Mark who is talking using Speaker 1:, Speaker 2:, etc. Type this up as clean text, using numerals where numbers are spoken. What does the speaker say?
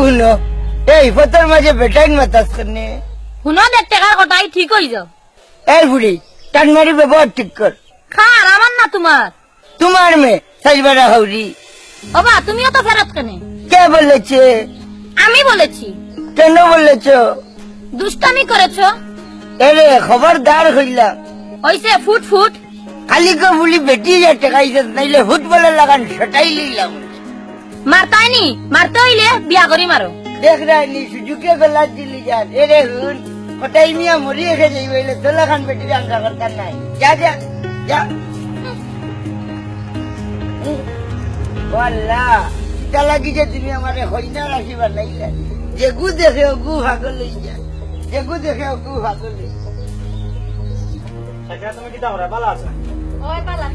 Speaker 1: শুনো এই ফতর মাঝে বেটাইন মাতাস করনে
Speaker 2: শুনো দেখ টাকার কথাই ঠিক হয়ে যাও।
Speaker 1: এই বুড়ি টান মারি ব্যবহার ঠিক কর
Speaker 2: খার আমার না তোমার।
Speaker 1: তোমার মেয়ে সাইবারা হাউরি
Speaker 2: বাবা তুমিও তো ফেরত কেনে।
Speaker 1: কে বলেছে
Speaker 2: আমি বলেছি।
Speaker 1: কেন বলেছ
Speaker 2: দুষ্টামি করেছো।
Speaker 1: এরে খবরদার হইলাম
Speaker 2: হইছে ফুট ফুট।
Speaker 1: খালি কো বলি বেটি যা টেকাইছে নাইলে হুট বলে লাগান সেটাই লইলাম
Speaker 2: মারতাইনি মারতে হইলে বিয়া করি মারো।
Speaker 1: দেখ রাইনি সুজুকে গলা দিলি যান এরে হুন কটাই মিয়া মরি রেখে যাই বলে তোলা খান বেটির আন্ডা করতার নাই যা যা যা ওয়াল্লাহ চিতা লাগিছে তুমি আমারে হইনা রাখিবা নাইলে যেগু দেখে গু ভাগল লই যা যেগু দেখে গু ভাগল লই
Speaker 3: তুমি কি দাও রে ভালো আছে
Speaker 2: ওই পালা